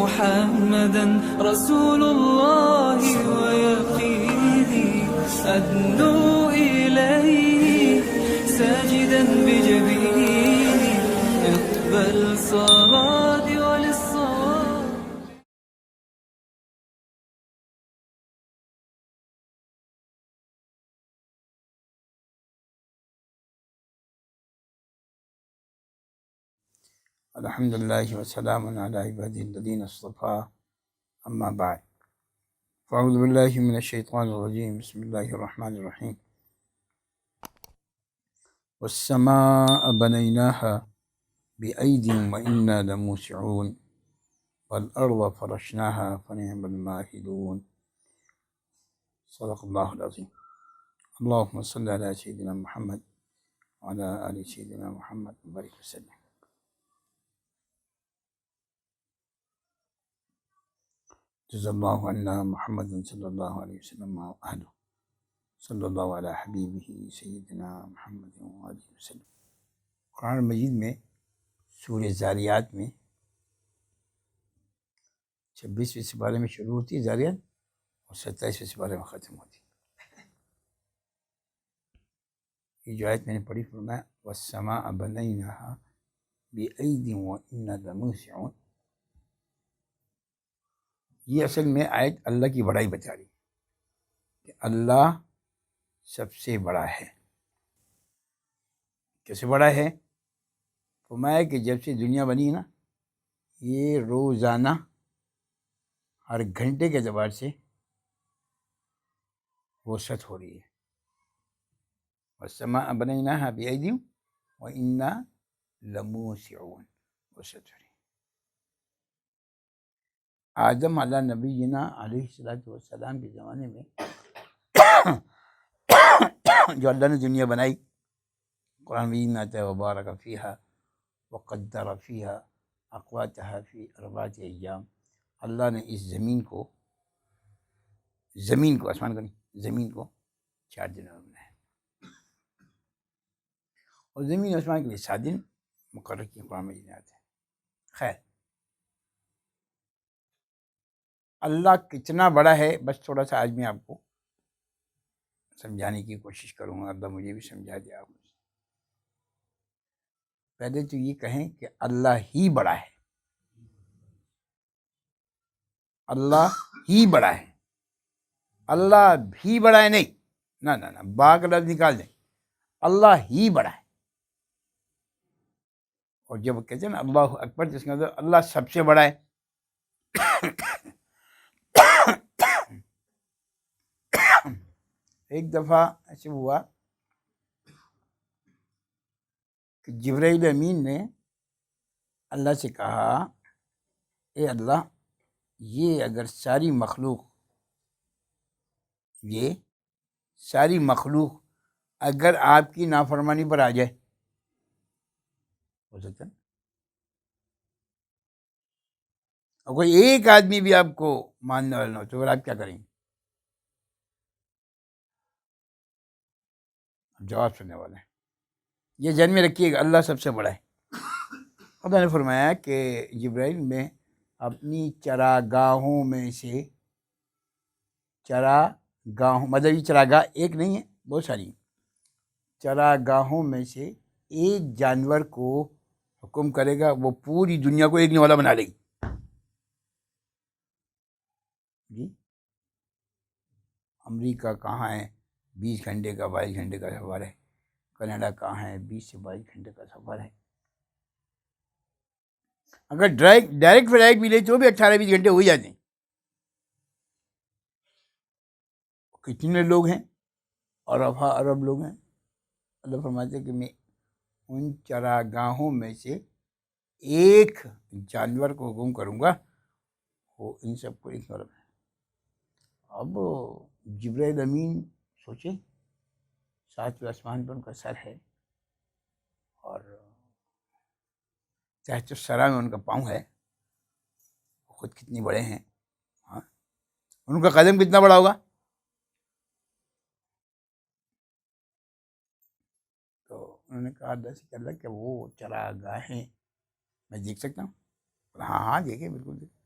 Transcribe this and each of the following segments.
محمدا رسول الله ويقيني أدنو إليه ساجدا بجبيني اقبل صلاتي وللصواب. الحمد لله وسلام على عباده الذين اصطفى أما بعد فأعوذ بالله من الشيطان الرجيم بسم الله الرحمن الرحيم والسماء بنيناها بأيد وإنا لموسعون والأرض فرشناها فنعم الماهدون صدق الله العظيم. اللهم صل على سيدنا محمد وعلى آل سيدنا محمد وبارك وسلم. جزا اللہ عنا محمد صلی اللہ علیہ وسلم وآلہ صلی اللہ علیہ حبیبہ سیدنا محمد وآلہ وسلم. قرآن مجید میں سورہ زاریات میں 26ویں سپارے میں شروع ہوتی ہے زاریات اور 27ویں سپارے میں ختم ہوتی ہے. یہ جو آیت میں نے پڑھی فرمایا والسماء بنیناها بأید وإنا لموسعون، یہ اصل میں آیت اللہ کی بڑائی بتا رہی ہے کہ اللہ سب سے بڑا ہے. کیسے بڑا ہے؟ فرمایا کہ جب سے دنیا بنی نا، یہ روزانہ ہر گھنٹے کے اعتبار سے وسعت ہو رہی ہے. والسماء بنیناها بأید وإنا لموسعون، وسعت ہو رہی ہے. آدم علیہ نبینا علیہ السلام کے زمانے میں جو اللہ نے دنیا بنائی، قرآن مجید میں آتا ہے وبارک فیہا وقدر فیہا اقواتہا فی اربعۃ ایام. اللہ نے اس زمین کو آسمان کو نہیں، زمین کو 4 دنوں میں بنایا، اور زمین آسمان کے لیے 7 دن مقرر کیے. قرآن مجید میں آتا ہے. خیر، اللہ کتنا بڑا ہے بس تھوڑا سا آج میں آپ کو سمجھانے کی کوشش کروں گا. اللہ مجھے بھی سمجھا دے. آپ پہلے تو یہ کہیں کہ اللہ ہی بڑا ہے، اللہ ہی بڑا ہے، اللہ بھی بڑا ہے نہیں، نہ با کا لفظ نکال دیں، اللہ ہی بڑا ہے. اور جب کہتے ہیں نا اللہ اکبر، جس کا مطلب اللہ سب سے بڑا ہے. ایک دفعہ ایسے ہوا کہ جبرائیل امین نے اللہ سے کہا اے اللہ، یہ اگر ساری مخلوق اگر آپ کی نافرمانی پر آ جائے، ہو سکتا ہے اور کوئی ایک آدمی بھی آپ کو ماننے والا نہ ہو، تو پھر آپ کیا کریں گے؟ جواب سننے والے ہیں. یہ ذہن میں رکھیے گا، اللہ سب سے بڑا ہے. خدا نے فرمایا کہ جبرائیل میں اپنی چراگاہوں میں سے، مطلب یہ چراگاہ ایک نہیں ہے، بہت ساری چراگاہوں میں سے ایک جانور کو حکم کرے گا، وہ پوری دنیا کو ایک والا بنا لے گی. جی، امریکہ کہاں ہے؟ 20 گھنٹے کا 22 گھنٹے کا سفر ہے. کینیڈا کہاں ہے؟ 20 سے 22 گھنٹے کا سفر ہے. اگر ڈائریکٹ فلائٹ ملے تو بھی 18-20 گھنٹے ہو جاتے ہیں. کتنے لوگ ہیں؟ ارب لوگ ہیں. اللہ فرماتے ہیں کہ میں ان چراگاہوں میں سے ایک جانور کو حکم کروں گا، وہ ان سب کو ایک طرف ہے. اب جبرائیل امین سوچے، 7ویں آسمان پر ان کا سر ہے اور تحت الثری میں ان کا پاؤں ہے. خود کتنی بڑے ہیں، ہاں، ان کا قدم کتنا بڑا ہوگا. تو انہوں نے کہا اللہ کہ وہ چراگاہیں میں دیکھ سکتا ہوں. ہاں دیکھیں، بالکل دیکھیں.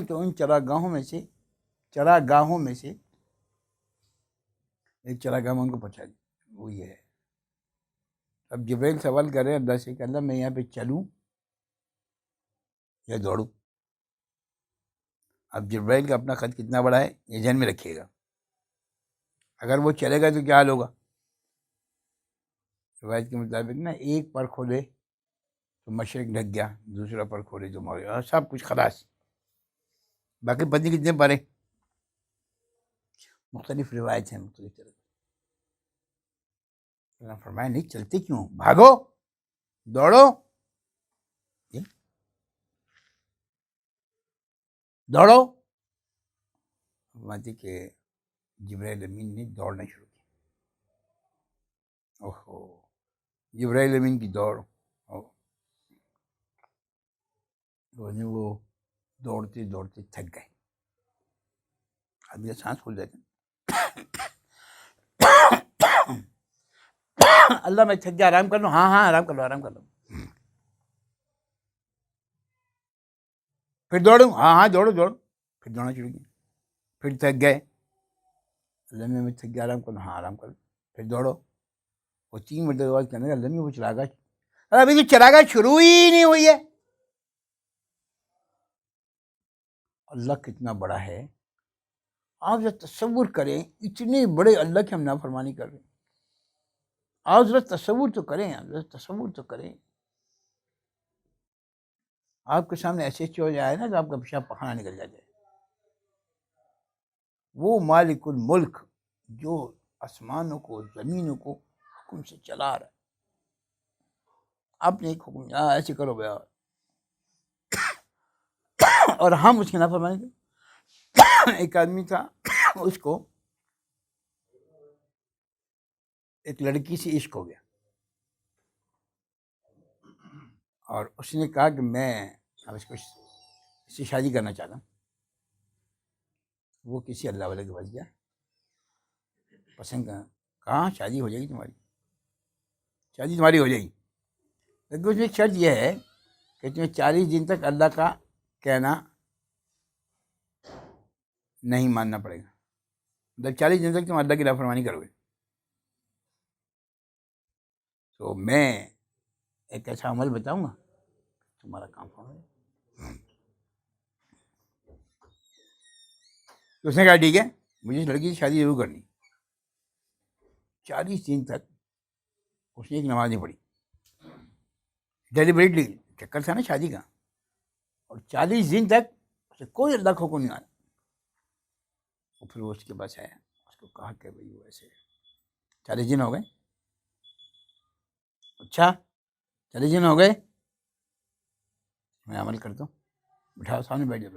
تو ان چراگاہوں میں سے ایک چراگاہ میں ان کو پہنچا دیا، وہ یہ ہے۔ اب جبرائیل سوال کر رہے ہیں اللہ سے کہ اللہ میں یہاں پہ چلوں یا دوڑوں؟ اب جبرائیل کا اپنا قد کتنا بڑا ہے یہ ذہن میں رکھیے گا۔ اگر وہ چلے گا تو کیا حال ہوگا؟ روایت کے مطابق نا ایک پر کھولے تو مشرق ڈھک گیا، دوسرا پر کھولے تو مغرب، سب کچھ خلاص۔ باقی پتہ کتنے پر ہیں، مختلف روایت ہیں مختلف طرح کی۔ فرمایا نہیں چلتے کیوں، بھاگو دوڑو، دوڑو۔ فرماتے کہ جبرائیل امین نے دوڑنا شروع کیا۔ اوہو، جبرائیل امین کی دوڑ، وہ دوڑتے دوڑتے تھک گئے۔ اب یہ سانس کھل جاتے اللہ میں تھک گیا، آرام کر لو۔ ہاں آرام کر لو۔ پھر دوڑوں، ہاں دوڑو۔ پھر دوڑنا شروع کیا، پھر تھک گئے، اللہ میں تھک گیا، آرام کر لو۔ ہاں آرام کر لو، پھر دوڑو۔ وہ 3 مرتبہ آواز کرنے کا، اللہ میں وہ چراغاہ، ابھی تو چراغاہ شروع ہی نہیں ہوئی ہے۔ اللہ کتنا بڑا ہے، آپ ذرا تصور کریں، اتنے بڑے اللہ کی ہم نافرمانی کر رہے ہیں۔ آپ ذرا تصور تو کریں، آپ کے سامنے ایسے ہو جائے نا تو آپ کا پیشاب پخانہ نکل جائے۔ وہ مالک الملک جو آسمانوں کو زمینوں کو حکم سے چلا رہا ہے، آپ نے ایک حکم ایسے کرو بھیا، اور ہم اس کی نافرمانی کریں۔ ایک آدمی تھا، اس کو ایک لڑکی سے عشق ہو گیا، اور اس نے کہا کہ میں اب اس سے شادی کرنا چاہتا ہوں۔ وہ کسی اللہ والے کے پاس گیا، پسند کہاں شادی ہو جائے گی تمہاری، شادی تمہاری ہو جائے گی، لیکن اس میں شرط یہ ہے کہ تمہیں 40 دن تک اللہ کا کہنا نہیں ماننا پڑے گا، مطلب 40 دن تک تم اللہ کی نافرمانی کرو گے۔ تو میں ایک ایسا عمل بتاؤں گا تمہارا کام ہو گیا۔ تو اس نے کہا ٹھیک ہے، مجھے اس لڑکی سے شادی ضرور کرنی۔ 40 دن تک اس نے ایک نماز نہیں پڑھی، ڈیلیبریٹلی، چکر تھا نا شادی کا، اور 40 دن تک اسے کوئی اللہ کا حکم نہیں آیا۔ اور پھر وہ اس کے پاس آیا، اس کو کہا کہ بھائی وہ ایسے 40 دن ہو گئے، اچھا 40 دن ہو گئے، میں عمل کرتا ہوں، بٹھاؤ سامنے بیٹھ جاؤ۔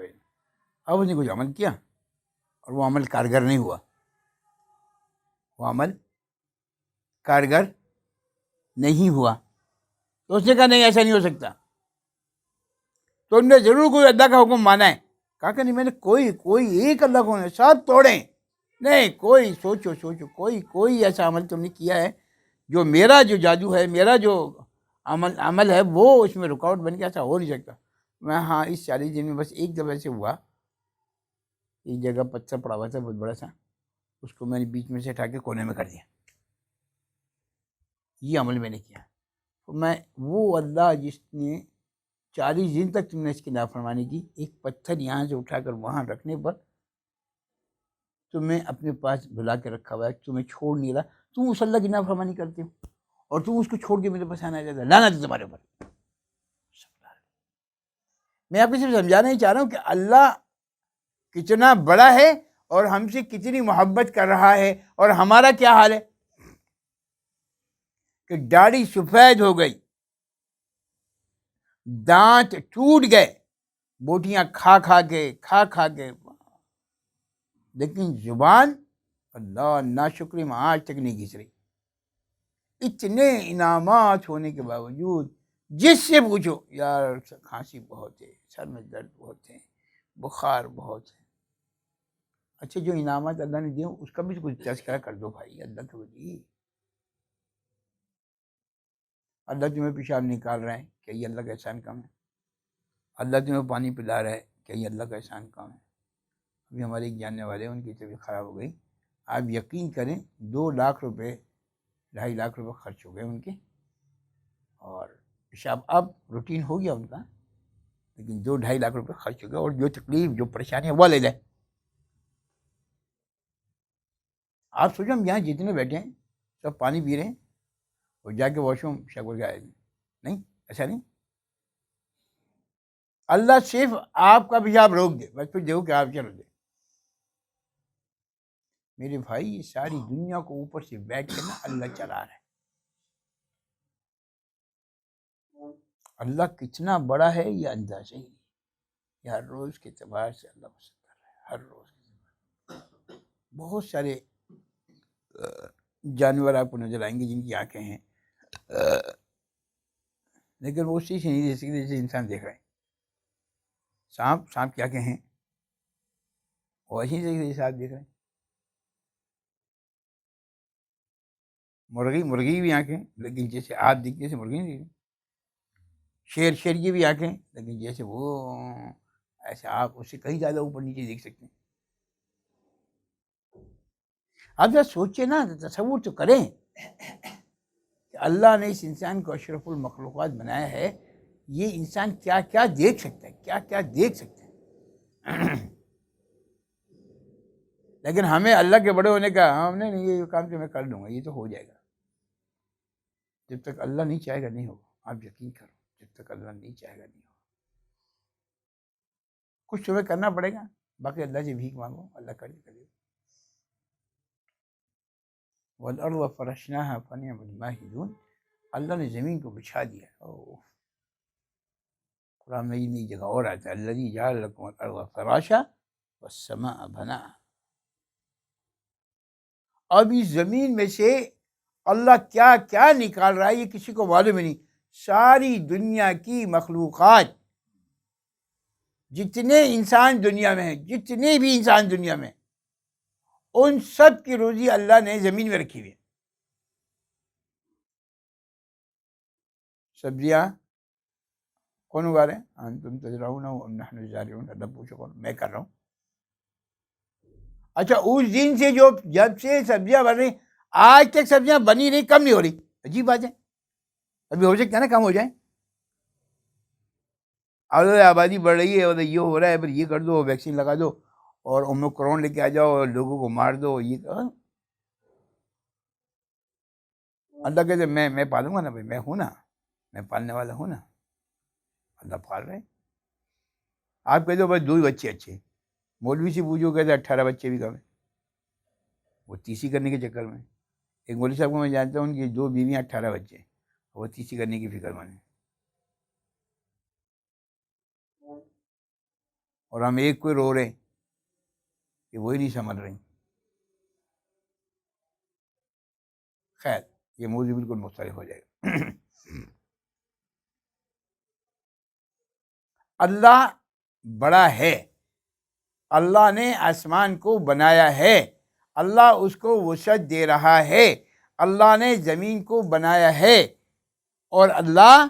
اب اس نے کچھ عمل کیا اور وہ عمل کارگر نہیں ہوا، تو اس نے کہا نہیں ایسا نہیں ہو سکتا، تو انہوں نے ضرور کوئی اللہ کا حکم مانا ہے۔ کہا کہ نہیں میں نے کوئی ایک اللہ کو نہیں، سب توڑیں، نہیں کوئی سوچو کوئی ایسا عمل تم نے کیا ہے جو میرا جو جادو ہے، میرا جو عمل ہے وہ اس میں رکاوٹ بن کے، ایسا ہو نہیں سکتا۔ میں ہاں اس 40 دن میں بس ایک دفعہ سے ہوا، ایک جگہ پتھر پڑا ہوا تھا بہت بڑا سا، اس کو میں نے بیچ میں سے اٹھا کے کونے میں کر دیا، یہ عمل میں نے کیا۔ تو میں وہ اللہ جس نے 40 دن تک تم نے اس کی نافرمانی کی، ایک پتھر یہاں سے اٹھا کر وہاں رکھنے پر تمہیں اپنے پاس بلا کے رکھا ہوا ہے، تمہیں چھوڑ نہیں رہا، تم اس اللہ کی نافرمانی کرتے ہو اور تم اس کو چھوڑ کے میرے پاس آنا چاہتا ہے، لعنت ہے تمہارے اوپر۔ میں آپ کو صرف سمجھانا ہی چاہ رہا ہوں کہ اللہ کتنا بڑا ہے اور ہم سے کتنی محبت کر رہا ہے، اور ہمارا کیا حال ہے کہ داڑھی سفید ہو گئی، دانت ٹوٹ گئے، بوٹیاں کھا کے، لیکن زبان اللہ ناشکری میں آج تک نہیں گھس رہی۔ اتنے انعامات ہونے کے باوجود جس سے پوچھو یار کھانسی بہت ہے، سر میں درد بہت ہے، بخار بہت ہے۔ اچھا جو انعامات اللہ نے دیے اس کا بھی کچھ تذکرہ کر دو بھائی، اللہ کے ولی، اللہ تمہیں پیشاب نکال رہا ہے، کہ یہ اللہ کا احسان کم ہے؟ اللہ تمہیں پانی پلا رہا ہے، کیا یہ اللہ کا احسان کام ہے؟ ابھی ہمارے ایک جاننے والے ہیں، ان کی طبیعت خراب ہو گئی، آپ یقین کریں 2 لاکھ روپے 2.5 لاکھ روپے خرچ ہو گئے ان کے، اور پیشاب اب روٹین ہو گیا ان کا، لیکن 2-2.5 لاکھ روپے خرچ ہو گئے، اور جو تکلیف جو پریشانی ہے وہ لے لیں۔ آپ سوچو ہم یہاں جتنے بیٹھے ہیں سب پانی پی رہے ہیں اور جا کے واش روم پیشاب کر کے آئے گے، نہیں ایسا نہیں۔ اللہ صرف آپ کا پیشاب روک دے، بس پھر دیکھو کہ آپ چل دے۔ میرے بھائی یہ ساری دنیا کو اوپر سے بیٹھ کے نا اللہ چلا رہا ہے۔ اللہ کتنا بڑا ہے یہ اندازہ ہی نہیں، یہ ہر روز کے اعتبار سے اللہ پسند کر رہا ہے، ہر روز کے اعتبار۔ بہت سارے جانور آپ کو نظر آئیں گے جن کی آنکھیں ہیں، لیکن وہ اسی سے نہیں دیکھ سکتے جیسے انسان دیکھ رہے ہیں۔ سانپ کی آنکھیں ہیں، وہ اسی سے جیسے آپ دیکھ رہے ہیں۔ مرغی بھی آنکھیں، لیکن جیسے آپ دیکھتے جیسے مرغی نہیں دیکھتے۔ شیر کی بھی آنکھیں، لیکن جیسے وہ ایسے آپ اس سے کہیں زیادہ اوپر نیچے دیکھ سکتے ہیں۔ آپ ذرا سوچیں نا، تصور تو کریں کہ اللہ نے اس انسان کو اشرف المخلوقات بنایا ہے، یہ انسان کیا کیا دیکھ سکتا ہے، کیا کیا دیکھ سکتا ہے۔ لیکن ہمیں اللہ کے بڑے ہونے کا، ہم نے نہیں یہ کام تو میں کر لوں گا، یہ تو ہو جائے گا۔ جب تک اللہ نہیں چاہے گا نہیں ہوگا، آپ یقین کرو، جب تک اللہ نہیں چاہے گا نہیں ہوگا۔ کچھ تمہیں کرنا پڑے گا، باقی اللہ سے بھیک مانگو، اللہ کر دے گا۔ وَالْأَرْضَ فَرَشْنَاهَا فَنِعْمَ الْمَاهِدُونَ، اللہ نے زمین کو بچھا دیا۔ قرآن میں ایک جگہ اور آتا ہے الَّذِي جَعَلَ لَكُمُ الْأَرْضَ فَرَاشًا وَالسَّمَاءَ بَنَاهَا۔ اب اس زمین میں سے اللہ کیا کیا نکال رہا ہے یہ کسی کو معلوم ہی نہیں۔ ساری دنیا کی مخلوقات، جتنے انسان دنیا میں ہیں، جتنے بھی انسان دنیا میں، ان سب کی روزی اللہ نے زمین میں رکھی ہوئی ہے۔ سبزیاں کون اگا رہے ہیں؟ انتم تزرعون ام نحن الزارعون، اللہ پوچھو کون؟ میں کر رہا ہوں۔ اچھا اس دن سے جب سے سبزیاں بن رہی، آج تک سبزیاں بنی نہیں، کم نہیں ہو رہی، عجیب بات ہے۔ ابھی ہو سکتا ہے نا کم ہو جائیں، آبادی بڑھ رہی ہے اور یہ ہو رہا ہے، پھر یہ کر دو، ویکسین لگا دو اور اومیکرون لے کے آ جاؤ اور لوگوں کو مار دو، یہ اللہ کہتے میں پالوں گا نا بھائی، میں ہوں نا، میں پالنے والا ہوں نا، اللہ پال رہے ہیں۔ آپ کہتے ہو بھائی 2 بچے اچھے، مولوی سے پوچھو کہتے 18 بچے بھی کم ہیں، وہ تیسی کرنے کے چکر میں۔ ایک مولوی صاحب کو میں جانتا ہوں، ان کی 2 بیویاں 18 بچے، وہ تیسی کرنے کی فکر میں ہیں، اور ہم ایک کوئی رو رہے ہیں کہ وہی نہیں سنبھل رہی۔ خیر یہ موضوع بالکل مختلف ہو جائے گا۔ اللہ بڑا ہے، اللہ نے آسمان کو بنایا ہے، اللہ اس کو وسعت دے رہا ہے، اللہ نے زمین کو بنایا ہے، اور اللہ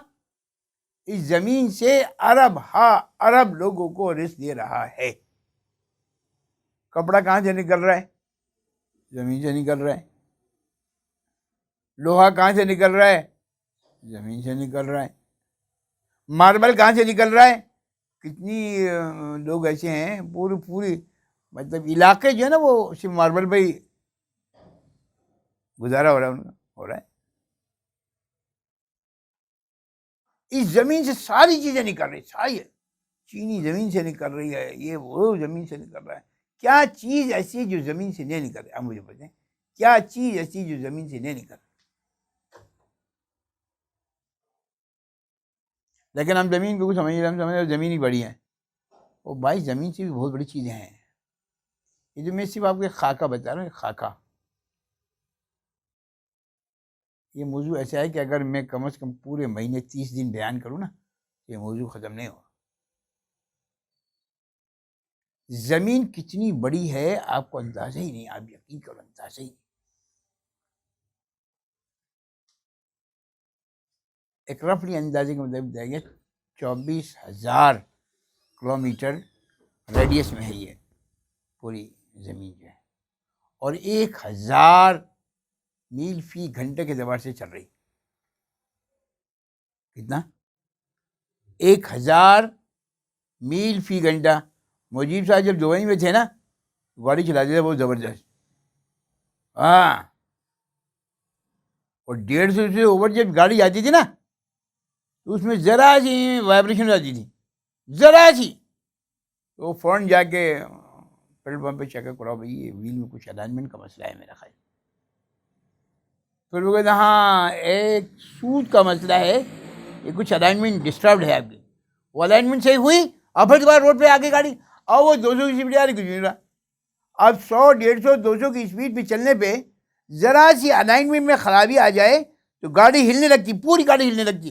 اس زمین سے ارب لوگوں کو رزق دے رہا ہے۔ کپڑا کہاں سے نکل رہا ہے؟ زمین سے نکل رہا ہے۔ لوہا کہاں سے نکل رہا ہے؟ زمین سے نکل رہا ہے۔ ماربل کہاں سے نکل رہا ہے؟ کتنی لوگ ایسے ہیں پوری مطلب علاقے جو ہے نا، وہ صرف ماربل پہ ہی گزارا ہو رہا ہے، ان کا ہو رہا ہے۔ اس زمین سے ساری چیزیں نکل رہی، ساری چینی زمین سے نکل رہی ہے، یہ وہ زمین سے نکل رہا ہے۔ کیا چیز ایسی جو زمین سے نہیں نکل رہی؟ آپ مجھے بتائیں، کیا چیز ایسی جو زمین سے نہیں نکل رہی؟ لیکن ہم زمین کو سمجھ رہے، ہم سمجھ رہے زمین ہی بڑی ہے۔ وہ بھائی زمین سے بھی بہت بڑی چیزیں ہیں۔ یہ جو میں صرف آپ کو خاکہ بتا رہا ہوں، خاکہ، یہ موضوع ایسا ہے کہ اگر میں کم از کم پورے مہینے 30 دن بیان کروں نا، یہ موضوع ختم نہیں ہوگا۔ زمین کتنی بڑی ہے آپ کو اندازہ ہی نہیں، آپ یقین کرو اندازہ ہی نہیں۔ ایک رفلی اندازے کا مطلب بتایا گیا 24,000 کلومیٹر ریڈیس میں ہے یہ پوری زمین جو ہے، اور 1000 میل فی گھنٹے کے اعتبار سے چل رہی. کتنا؟ 1000 میل فی گھنٹہ. مجیب صاحب جب دبئی میں تھے نا، گاڑی چلاتے تھے بہت زبردست. ہاں، اور 150 سے اوور جب گاڑی جاتی تھی نا تو اس میں ذرا سی وائبریشن آتی تھی، ذرا سی. تو فوراً جا کے پیٹرول پمپ پہ چیک کراؤ بھائی یہ ویل میں کچھ الائنمنٹ کا مسئلہ ہے میرا خیال. پھر وہ کہتے ہیں ہاں ایک سود کا مسئلہ ہے، یہ کچھ الائنمنٹ ڈسٹربڈ ہے آپ کی. وہ الائنمنٹ صحیح ہوئی، اب پھر دوبارہ روڈ پہ آ کے گاڑی، اور وہ 200 کی اسپیڈ آ رہی، کچھ نہیں رہا. اب 100 150 200 کی اسپیڈ پہ چلنے پہ ذرا سی الائنمنٹ میں خرابی آ جائے تو گاڑی ہلنے لگتی، پوری گاڑی ہلنے لگتی.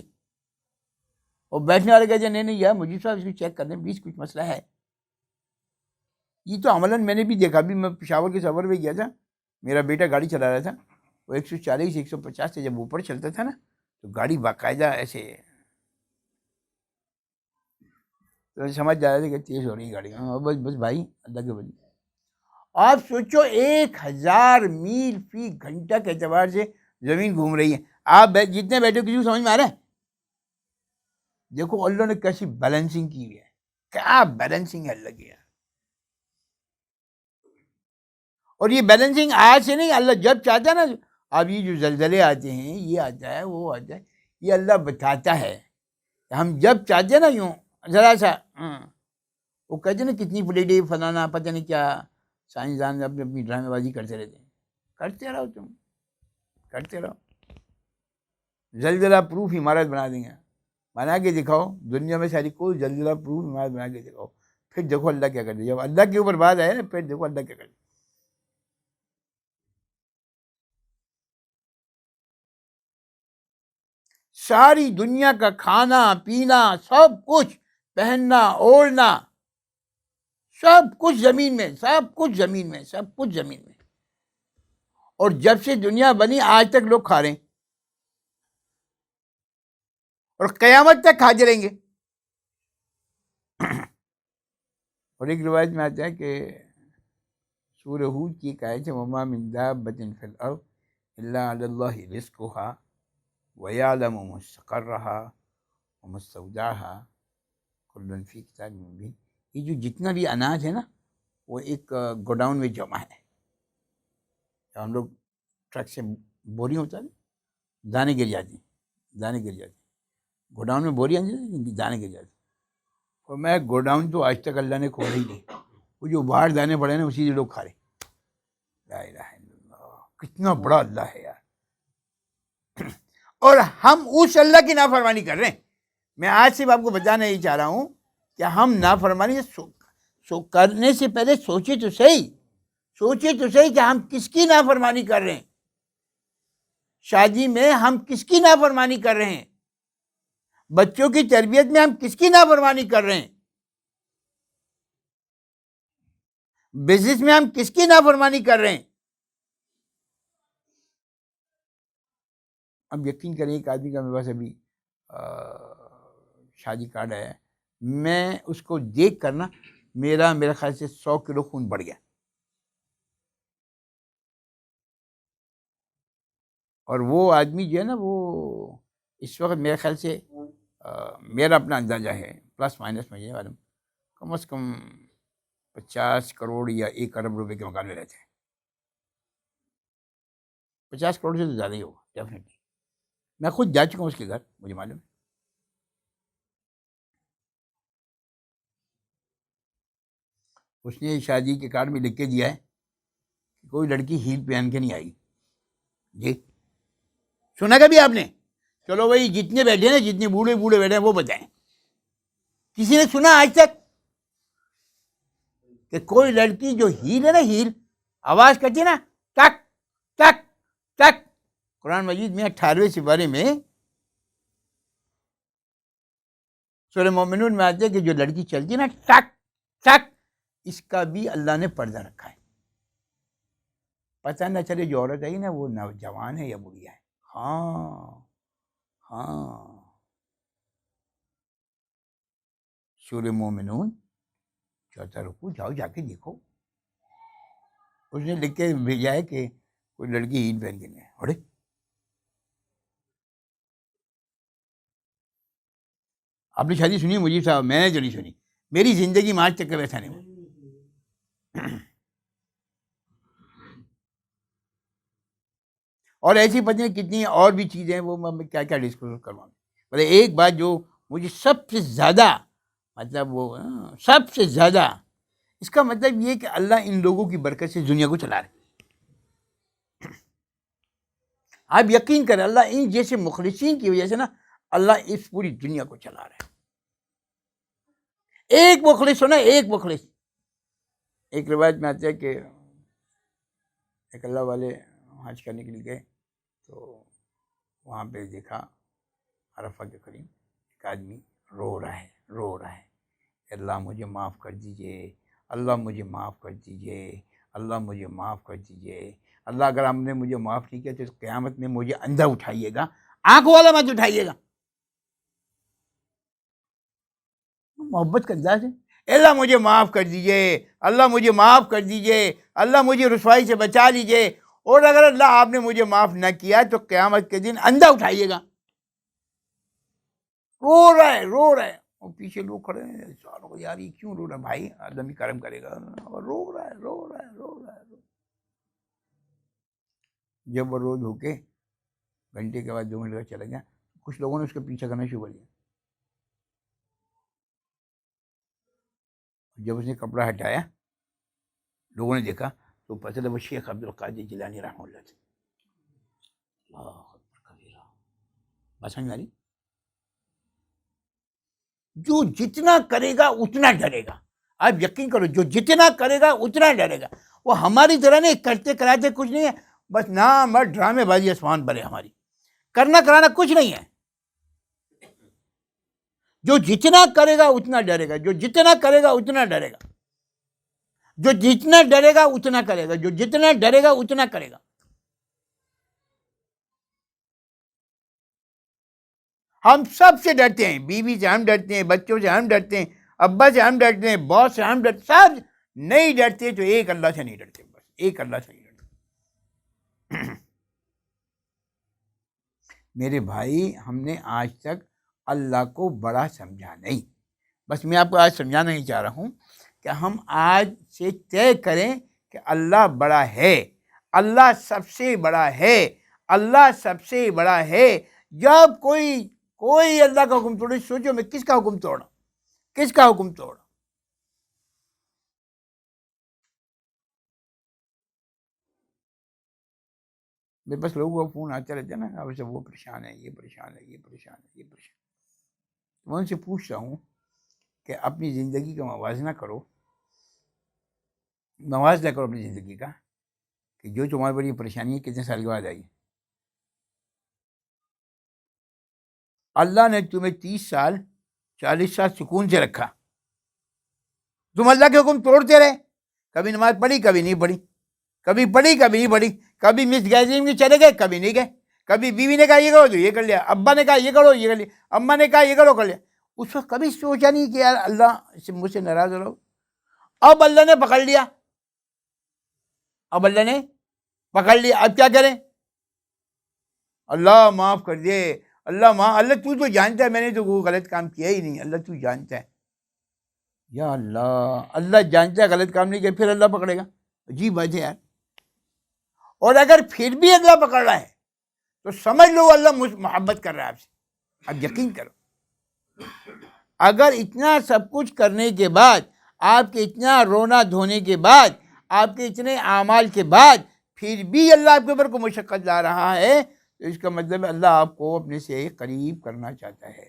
اور بیٹھنے والے کہتے ہیں نہیں یار مجیب صاحب اس کو چیک کر دیں پلیز، کچھ مسئلہ ہے. یہ تو عملاً میں نے بھی دیکھا. بھی میں پشاور کے سفر پہ گیا تھا، میرا بیٹا گاڑی چلا رہا تھا، وہ 140 150 سے جب اوپر چلتا تھا نا تو گاڑی باقاعدہ ایسے تو سمجھ جا رہا تھا کہ تیز ہو رہی ہے گاڑی. بس بس بھائی اللہ کے ولی. آپ سوچو 1000 میل فی گھنٹہ کے اعتبار سے زمین گھوم رہی ہے. آپ جتنے بیٹھے ہو کسی کو سمجھ میں آ رہا ہے؟ دیکھو اللہ نے کیسی بیلنسنگ کی ہوئی ہے، کیا بیلنسنگ ہے اللہ کی. اور یہ بیلنسنگ آج سے نہیں، اللہ جب چاہتا ہے نا. اب یہ جو زلزلے آتے ہیں، یہ آتا ہے وہ آتا ہے، یہ اللہ بتاتا ہے. ہم جب چاہتے ہیں نا یوں ذرا سا وہ کہتے ہیں نا کتنی پلیٹیں فلانا پتہ نہیں کیا، سائنسدان اپنی اپنی ڈرامے بازی کرتے رہتے ہیں. کرتے رہو، تم کرتے رہو. زلزلہ پروف عمارت بنا دیں گے، بنا کے دکھاؤ. دنیا میں ساری کوئی زلزلہ پروف عمارت بنا کے دکھاؤ، پھر دیکھو اللہ کیا کرتے. جب اللہ کے اوپر بات آئے نا پھر دیکھو اللہ کیا کرتے. ساری دنیا کا کھانا پینا سب کچھ، پہننا اوڑھنا سب کچھ زمین میں، سب کچھ زمین میں، سب کچھ زمین میں. اور جب سے دنیا بنی آج تک لوگ کھا رہے ہیں اور قیامت تک کھاتے رہیں گے. اور ایک روایت میں آتا ہے کہ سورہ ہود کی ایک آیت ہے وَمَا مِن دَابَّةٍ فِي الْأَرْضِ إِلَّا عَلَى اللَّهِ رِزْقُهَا وَيَعْلَمُ مُسْتَقَرَّهَا وَمُسْتَوْدَعَهَا كُلٌّ فِي كِتَابٍ مُبِينٍ. یہ جو جتنا بھی اناج ہے نا وہ ایک گوڈاؤن میں جمع ہے. ہم لوگ ٹرک سے بوری ہوتا ہے، دانے گر جاتی ہیں، دانے گر جاتے ہیں. گوڈاؤن میں بوریاں دانے گر جاتے ہیں. اور میں گوڈاؤن تو آج تک اللہ نے کھولا ہی نہیں. وہ جو باہر دانے پڑے نا اسی سے لوگ کھا رہے. لا الہ الا اللہ، کتنا بڑا اللہ ہے یار. اور ہم اس اللہ کی نافرمانی کر رہے ہیں. میں آج صرف آپ کو بتانا یہ چاہ رہا ہوں کہ ہم نافرمانی کرنے سے پہلے سوچے تو صحیح، سوچے تو صحیح کہ ہم کس کی نافرمانی کر رہے ہیں. شادی میں ہم کس کی نافرمانی کر رہے ہیں، بچوں کی تربیت میں ہم کس کی نافرمانی کر رہے ہیں، بزنس میں ہم کس کی نافرمانی کر رہے ہیں. اب یقین کریں ایک آدمی کا میرے پاس ابھی شادی کارڈ ہے، میں اس کو دیکھ کر نا میرا خیال سے 100 کلو خون بڑھ گیا. اور وہ آدمی جو ہے نا وہ اس وقت میرے خیال سے میرا اپنا اندازہ ہے پلس مائنس میں یہ معلوم کم از کم 50 کروڑ یا 1 ارب روپے کے مکان میں رہتے ہیں. 50 کروڑ سے تو زیادہ ہی ہوگا ڈیفینیٹلی. میں خود جا چکا ہوں اس کے گھر، مجھے معلوم ہے. اس نے شادی کے کارڈ میں لکھ کے دیا ہے کہ کوئی لڑکی ہیل پہن کے نہیں آئی. جی سنا کبھی آپ نے؟ چلو بھائی جتنے بیٹھے ہیں نا، جتنے بوڑھے بوڑھے بیٹھے ہیں وہ بتائیں، کسی نے سنا آج تک کہ کوئی لڑکی جو ہیل ہے نا، ہیل آواز کرتی ہے نا ٹک ٹک ٹک. قرآن مجید میں 18ویں سپارے میں سورہ مومنون میں آتے ہے کہ جو لڑکی چلتی ہے نا ٹک ٹک، اس کا بھی اللہ نے پردہ رکھا ہے. پتہ نہ چلے جو عورت آئی نا وہ نوجوان ہے یا بڑھیا ہے. ہاں سورہ مومنون چوتھا رکوع جاؤ جا کے دیکھو. اس نے لکھ کے بھیجا ہے کہ کوئی لڑکی عید پہن کے نہیں ہے. اڑے آپ نے شادی سنی مجھے صاحب؟ میں نے جو نہیں سنی. میری زندگی میں آج تک کبھی ایسا نہیں ہوا. اور ایسی پتہ نہیں کتنی اور بھی چیزیں ہیں، وہ میں کیا کیا ڈسکس کرواؤں. بولے ایک بات جو مجھے سب سے زیادہ مطلب وہ سب سے زیادہ، اس کا مطلب یہ کہ اللہ ان لوگوں کی برکت سے دنیا کو چلا رہے. آپ یقین کریں، اللہ ان جیسے مخلصین کی وجہ سے نا اللہ اس پوری دنیا کو چلا رہا ہے. ایک مخلص ہو نا، ایک مخلص. ایک روایت میں آتا ہے کہ ایک اللہ والے حج کرنے کے لیے گئے تو وہاں پہ دیکھا عرفہ کے قریب ایک آدمی رو رہا ہے. اللہ مجھے معاف کر دیجئے، اللہ مجھے معاف کر دیجئے، اللہ مجھے معاف کر دیجئے. اللہ اگر ہم نے مجھے معاف نہیں کیا تو قیامت میں مجھے اندھا اٹھائیے گا، آنکھ والا مت اٹھائیے گا. محبت کا انداز ہے. اللہ مجھے معاف کر دیجئے، اللہ مجھے معاف کر دیجئے، اللہ مجھے رسوائی سے بچا لیجئے. اور اگر اللہ آپ نے مجھے معاف نہ کیا تو قیامت کے دن اندھا اٹھائیے گا. رو رہا ہے اور پیچھے لوگ کھڑے ہیں. ساروں یار یہ کیوں رو رہا ہے بھائی، اللہ بھی کرم کرے گا. اور رو رہا ہے. جب وہ رو دھو کے گھنٹے کے بعد 2 منٹ کا چلا گیا، کچھ لوگوں نے اس کا پیچھا کرنا شروع کر دیا. جب اس نے کپڑا ہٹایا لوگوں نے دیکھا تو پتہ چلا وہ شیخ عبد القادر جیلانی رحمہ اللہ تھے. اللہ اکبر کبیرہ. بات سمجھ میں آ رہی؟ جو جتنا کرے گا اتنا ڈرے گا. آپ یقین کرو، جو جتنا کرے گا اتنا ڈرے گا. وہ ہماری طرح نہیں کرتے کراتے کچھ نہیں ہے، بس نام اور ڈرامے بازی آسمان پر ہے. ہماری کرنا کرانا کچھ نہیں ہے. جو جتنا کرے گا اتنا ڈرے گا، جو جتنا کرے گا اتنا ڈرے گا، جو جتنا ڈرے گا اتنا کرے گا، جو جتنا ڈرے گا اتنا کرے گا. ہم سب سے ڈرتے ہیں. بیوی سے ہم ڈرتے ہیں، بچوں سے ہم ڈرتے ہیں، ابا سے ہم ڈرتے ہیں، باس سے ہم ڈرتے. سب نہیں ڈرتے تو ایک اللہ سے نہیں ڈرتے. بس ایک اللہ سے نہیں ڈرتے. میرے بھائی، ہم نے آج تک اللہ کو بڑا سمجھا نہیں. بس میں آپ کو آج سمجھانا نہیں چاہ رہا ہوں کہ ہم آج سے طے کریں کہ اللہ بڑا ہے، اللہ سب سے بڑا ہے، اللہ سب سے بڑا ہے. جب کوئی اللہ کا حکم توڑے، سوچو میں کس کا حکم توڑا، کس کا حکم توڑا. میرے پاس لوگوں کا فون آتے رہتا ہے نا، اب سے وہ پریشان ہے، یہ پریشان ہے، یہ پریشان ہے، یہ پریشان. میں ان سے پوچھتا ہوں کہ اپنی زندگی کا موازنہ کرو اپنی زندگی کا، کہ جو تمہاری بڑی پریشانی ہے کتنے سال کے بعد آئی. اللہ نے تمہیں 30 سال 40 سال سکون سے رکھا. تم اللہ کے حکم توڑتے رہے. کبھی نماز پڑھی، کبھی نہیں پڑھی، کبھی پڑھی، کبھی نہیں پڑھی، کبھی مس گیدرنگ میں چلے گئے، کبھی نہیں گئے. کبھی بیوی نے کہا یہ کرو تو یہ کر لیا، ابا نے کہا یہ کرو یہ کر لیا، اماں نے کہا یہ کرو کر لیا. اس وقت کبھی سوچا نہیں کہ یار اللہ سے مجھ سے ناراض ہو رہا ہو. اب اللہ نے پکڑ لیا، اب کیا کریں؟ اللہ معاف کر دے، اللہ تو جانتا ہے میں نے تو وہ غلط کام کیا ہی نہیں، اللہ تو جانتا ہے. یا اللہ جانتا ہے غلط کام نہیں کیا، پھر اللہ پکڑے گا؟ عجیب بات ہے یار. اور اگر پھر بھی اللہ پکڑ رہا ہے تو سمجھ لو اللہ محبت کر رہا ہے آپ سے. اب یقین کرو، اگر اتنا سب کچھ کرنے کے بعد، آپ کے اتنا رونا دھونے کے بعد، آپ کے اتنے اعمال کے بعد پھر بھی اللہ آپ کے اوپر کو مشقت لا رہا ہے تو اس کا مطلب اللہ آپ کو اپنے سے قریب کرنا چاہتا ہے.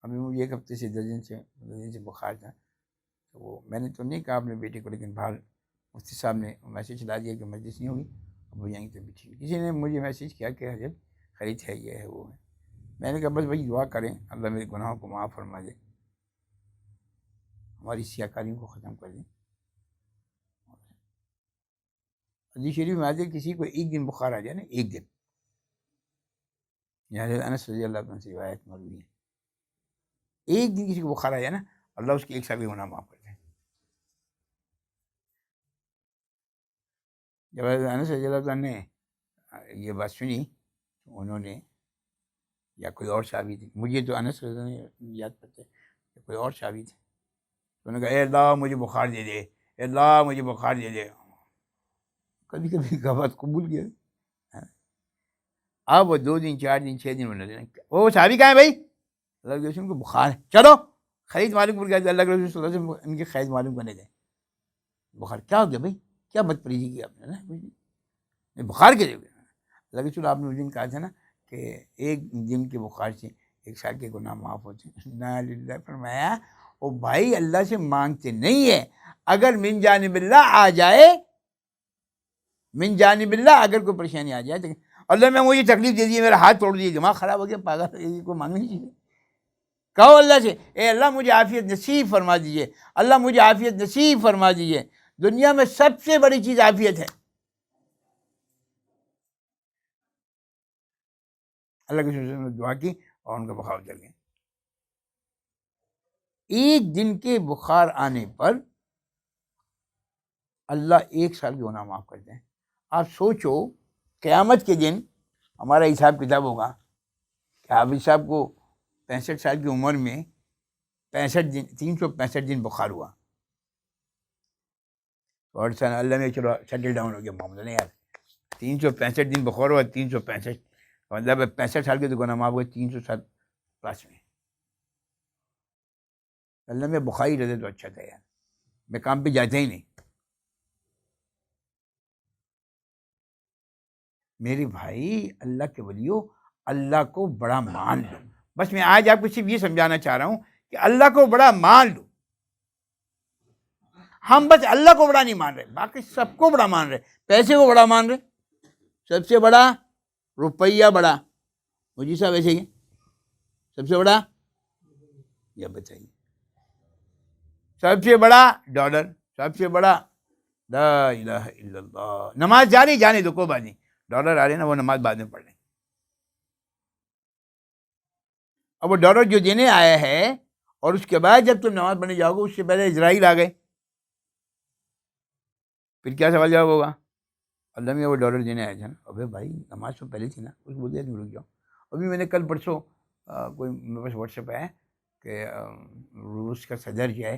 ابھی مجھے 1 ہفتے سے 10 دن سے بخار تھا، تو وہ میں نے تو نہیں کہا اپنے بیٹے کو، لیکن باہر مفتی صاحب نے میسیج لا دیا کہ مجلس نہیں ہوگی، اب ہو جائیں گے. تو بھی ٹھیک. کسی نے مجھے میسیج کیا کہ حضرت خرید ہے، یہ ہے وہ ہے. میں نے کہا بس بھائی دعا کریں اللہ میرے گناہوں کو معاف فرما دے، ہماری سیاکاریوں کو ختم کر دیں. حدیث شریف میں آتے کسی کو 1 دن بخار آ جائے نا، 1 دن، حضرت انس رضی اللہ عنہ سے روایت مروی ہے ایک دن کسی کو بخار آیا نا، اللہ اس کی 1 سال کے گناہ معاف کرتے ہیں۔ جب انس رضی اللہ عنہ نے یہ بات سنی، انہوں نے، یا کوئی اور صحابی تھے، مجھے تو انس رضی اللہ عنہ یاد پڑتے کہ کوئی اور صحابی تھے، تو انہوں نے کہا اے اللہ مجھے بخار دے دے، اے اللہ مجھے بخار دے دے۔ کبھی کبھی کا بات قبول کیا، اب وہ 2 دن 4 دن 6 دن بنا دینا، وہ صحابی کہاں ہے بھائی؟ اللہ کے رسول کو بخار ہے، چلو خرید معلوم پر گیا، اللہ کے رسول صلی اللہ علیہ وسلم ان کی خرید معلوم کرنے گئے، بخار کیا ہو گیا بھائی، کیا بدپریزی کی آپ نے نا، بخار کے لیے اللہ کے رسول آپ نے اس دن کہا تھا نا کہ 1 دن کے بخار سے 1 سال کے گناہ معاف ہوتے ہیں۔ نا للہ، فرمایا او بھائی اللہ سے مانگتے نہیں ہے، اگر من جانب اللہ آ جائے، من جانب اللہ اگر کوئی پریشانی آ جائے تو اللہ میں مجھے تکلیف دے دیے، میرا ہاتھ توڑ دیے، دماغ خراب ہو گیا، پاگل، یہ کو مانگنا نہیں چاہیے۔ کہو اللہ سے اے اللہ مجھے عافیت نصیب فرما دیجیے، اللہ مجھے عافیت نصیب فرما دیجیے، دنیا میں سب سے بڑی چیز عافیت ہے۔ اللہ کے رسول نے دعا کی اور ان کا بخار اتر گیا۔ 1 دن کے بخار آنے پر اللہ 1 سال کے گناہ معاف کرتے ہیں۔ آپ سوچو قیامت کے دن ہمارا حساب کتاب ہوگا کہ حافظ صاحب کو 65 سال کی عمر میں 65 دن 365 دن بخار ہوا، اور اللہ میں چلو سیٹل ڈاؤن ہو گیا معاملہ، نہیں یار 365 دن بخار ہوا، 365 مطلب 65 سال کے تو گناہ معاف ہوئے 307 پلس میں۔ اللہ میں بخاری رہتے تو اچھا تھا یار، میں کام پہ جاتا ہی نہیں۔ میرے بھائی اللہ کے ولیو، اللہ کو بڑا مان لو، بس میں آج آپ کو صرف یہ سمجھانا چاہ رہا ہوں کہ اللہ کو بڑا مان لو۔ ہم بس اللہ کو بڑا نہیں مان رہے، باقی سب کو بڑا مان رہے، پیسے کو بڑا مان رہے، سب سے بڑا روپیہ بڑا، مجھے صاحب ایسے ہی سب سے بڑا، یا بتائیے سب سے بڑا ڈالر، سب سے بڑا لا الہ الا اللہ۔ نماز جانے دو کوئی بات نہیں، ڈالر آ رہے نا وہ نماز بعد میں پڑھ لیں۔ اب وہ ڈالر جو دینے آیا ہے اور اس کے بعد جب تم نماز پڑھنے جاؤ گے اس سے پہلے اسرائیل آ گئے، پھر کیا سوال جواب ہوگا؟ اللہ میں وہ ڈالر دینے آیا تھا نا، ابے بھائی نماز تو پہلے تھی نا، کچھ بول دیا تم رک جاؤ۔ ابھی میں نے کل پرسوں کوئی میرے پاس واٹس ایپ آیا کہ روس کا صدر جو ہے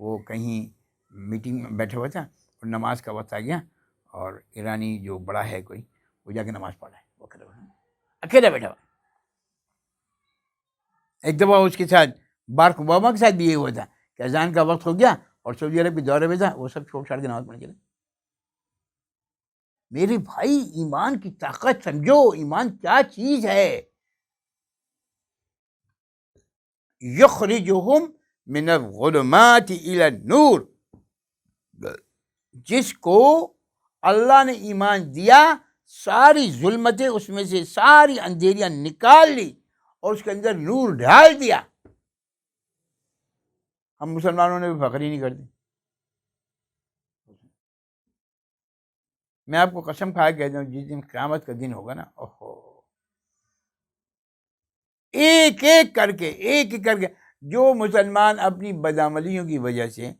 وہ کہیں میٹنگ میں بیٹھا ہوا تھا اور نماز کا وقت آ گیا، اور ایرانی جو بڑا ہے کوئی وہ جا کے نماز پڑھ رہا ہے، وہ اکیلا بیٹھا ہوا۔ ایک دفعہ اس کے ساتھ بارک اوباما کے ساتھ بھی یہ ہوا تھا کہ اذان کا وقت ہو گیا اور سعودی عرب کے دورے میں تھا، وہ سب چھوڑ چھاڑ کے نماز پڑھنے چلے۔ میرے بھائی ایمان کی طاقت سمجھو، ایمان کیا چیز ہے۔ یخرجہم من الظلمات الی النور، جس کو اللہ نے ایمان دیا ساری ظلمتیں اس میں سے ساری اندھیریاں نکال لی اور اس کے اندر نور ڈال دیا۔ ہم مسلمانوں نے بھی فخر ہی نہیں کرتے۔ میں آپ کو قسم کھا کے کہتا ہوں جس دن قیامت کا دن ہوگا نا، اوہو، ایک ایک کر کے جو مسلمان اپنی بدعملیوں کی وجہ سے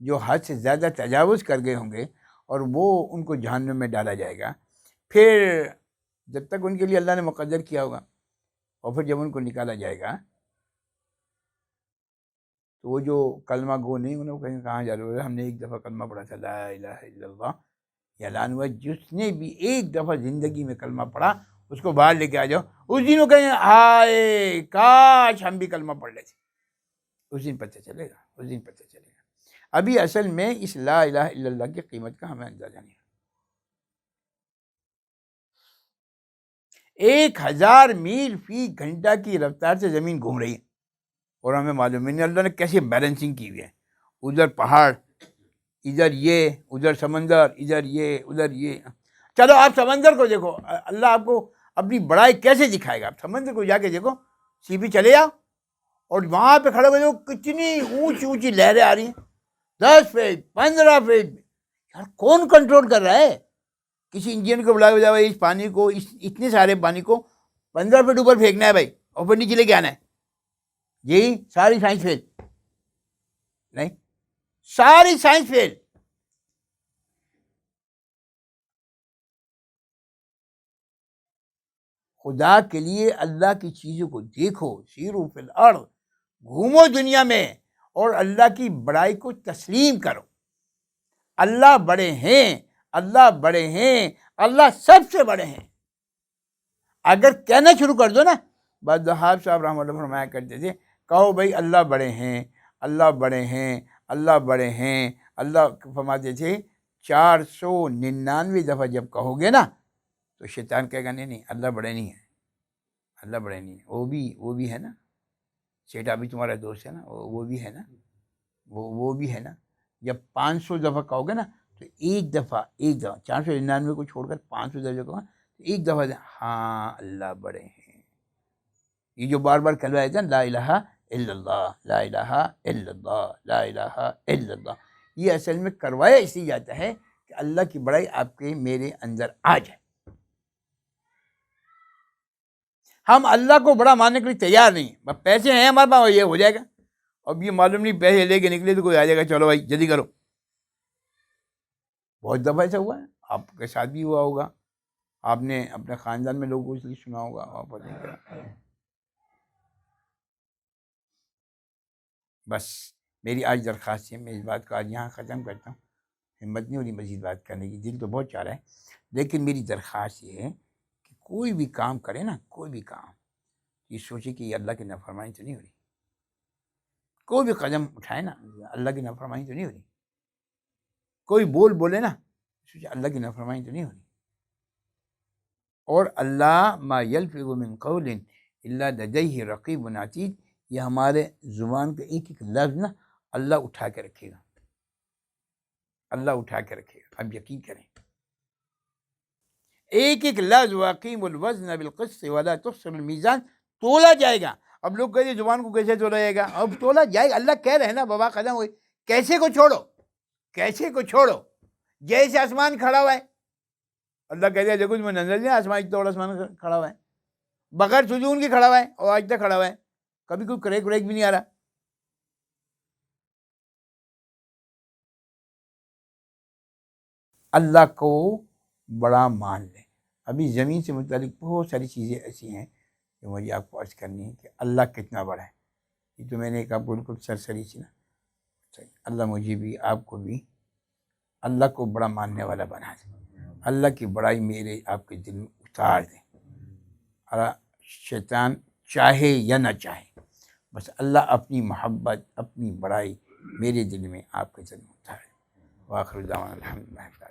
جو حد سے زیادہ تجاوز کر گئے ہوں گے اور وہ ان کو جہنم میں ڈالا جائے گا، پھر جب تک ان کے لیے اللہ نے مقدر کیا ہوگا، اور پھر جب ان کو نکالا جائے گا تو وہ جو کلمہ گو نہیں، انہوں کہیں کہاں جا رہے، ہم نے ایک دفعہ کلمہ پڑھا تھا لا الہ الا اللہ، یہ اعلان ہوا جس نے بھی ایک دفعہ زندگی میں کلمہ پڑھا اس کو باہر لے کے آ جاؤ، اس دن وہ کہیں ہائے کاش ہم بھی کلمہ پڑھ لیتے، اس دن پتہ چلے گا۔ ابھی اصل میں اس لا الہ الا اللہ کی قیمت کا ہمیں اندازہ نہیں ہے۔ 1000 میل فی گھنٹہ کی رفتار سے زمین گھوم رہی ہے، اور ہمیں معلوم نہیں اللہ نے کیسے بیلنسنگ کی ہوئی ہے، ادھر پہاڑ، ادھر یہ، ادھر سمندر، ادھر یہ، ادھر یہ۔ چلو آپ سمندر کو دیکھو، اللہ آپ کو اپنی بڑائی کیسے دکھائے گا؟ آپ سمندر کو جا کے دیکھو، سیپی چلے جاؤ اور وہاں پہ کھڑے ہو دیکھو کتنی اونچی اونچی لہریں آ رہی ہیں، 10 فٹ 15 فٹ، یار کون کنٹرول کر رہا ہے؟ کسی انجین کو بلا کے جاؤ اس پانی کو، اتنے سارے پانی کو 15 فٹ اوپر پھینکنا ہے بھائی، اور پھر نیچے لے کے آنا ہے۔ جی ساری سائنس فیل نہیں، ساری سائنس فیل. خدا کے لیے اللہ کی چیزوں کو دیکھو، سیرو فی الارض، گھومو دنیا میں اور اللہ کی بڑائی کو تسلیم کرو. اللہ بڑے ہیں، اللہ بڑے ہیں، اللہ سب سے بڑے ہیں. اگر کہنا شروع کر دو نا، بعد وہاب صاحب رحمۃ اللہ فرمایا کرتے تھے، کہو بھائی اللہ بڑے ہیں، اللہ بڑے ہیں، اللہ بڑے ہیں. اللہ فرماتے تھے 499 دفعہ جب کہو گے نا تو شیطان کہے گا نہیں اللہ بڑے نہیں ہیں، اللہ بڑے نہیں ہیں. وہ بھی ہے نا، سیٹا بھی تمہارا دوست ہے نا، وہ بھی ہے نا، وہ بھی ہے نا. جب 500 دفعہ کہو گے نا تو ایک دفعہ 499 کو چھوڑ کر 500 دفعہ کہو تو ایک دفعہ ہاں اللہ بڑے ہیں. یہ جو بار بار کہلوایا تھا لا الہ الا اللہ، لا الہ الا اللہ، لا الہ الا اللہ، یہ اصل میں کروایا اس لیے جاتا ہے کہ اللہ کی بڑائی آپ کے میرے اندر آ جائے. ہم اللہ کو بڑا ماننے کے لیے تیار نہیں ہیں. بس پیسے ہیں ہمارے پاس یہ ہو جائے گا. اب یہ معلوم نہیں پیسے لے کے نکلے تو کوئی آ جائے گا چلو بھائی جلدی کرو. بہت دفعہ ایسا ہوا ہے، آپ کے ساتھ بھی ہوا ہوگا، آپ نے اپنے خاندان میں لوگوں کو اس لیے سنا ہوگا. آپ بس میری آج درخواست ہے، میں اس بات کو آج یہاں ختم کرتا ہوں. ہمت نہیں ہو رہی مزید بات کرنے کی، دل تو بہت چاہ رہا ہے، لیکن میری درخواست یہ ہے کہ کوئی بھی کام کرے نا، کوئی بھی کام، یہ سوچے کہ یہ اللہ کی نافرمانی تو نہیں ہو رہی. کوئی بھی قدم اٹھائے نا، اللہ کی نافرمانی تو نہیں ہو رہی. کوئی بولے نا، سوچے اللہ کی نافرمانی تو نہیں ہو رہی. اور اللہ ما یلفظ من قول الا لدیہ رقیب عتید، یہ ہمارے زبان کا ایک ایک لفظ نا اللہ اٹھا کے رکھے گا، اللہ اٹھا کے رکھے گا. آپ یقین کریں، ایک ایک لفظ واقیم الوزن بالقسط ولا تخسر المیزان تولا جائے گا. اب لوگ کہتے زبان کو کیسے تولا جائے گا؟ اب تولا جائے گا. اللہ کہہ رہے ہیں نا بابا قدم ہوئی، کیسے کو چھوڑو، کیسے کو چھوڑو. جیسے آسمان کھڑا ہوا ہے، اللہ کہتے ہیں دیکھو میں نظر نہیں آسمان توڑ آسمان کھڑا ہوا ہے، بغیر سجون کی کھڑا ہوا ہے اور آج تک کھڑا ہوا ہے، کبھی کوئی کریک وریک بھی نہیں آ رہا. اللہ کو بڑا مان لیں. ابھی زمین سے متعلق بہت ساری چیزیں ایسی ہیں جو مجھے آپ کو عرض کرنی ہے کہ اللہ کتنا بڑا ہے. یہ تو میں نے کہا بالکل سرسری سی نا. اللہ مجھے بھی آپ کو بھی اللہ کو بڑا ماننے والا بنا دے. اللہ کی بڑائی میرے آپ کے دل میں اتار دیں. اور شیطان چاہے یا نہ چاہے، بس اللہ اپنی محبت، اپنی بڑائی میرے دل میں آپ کے دل میں اتارے. وآخر دعوانا الحمدللہ.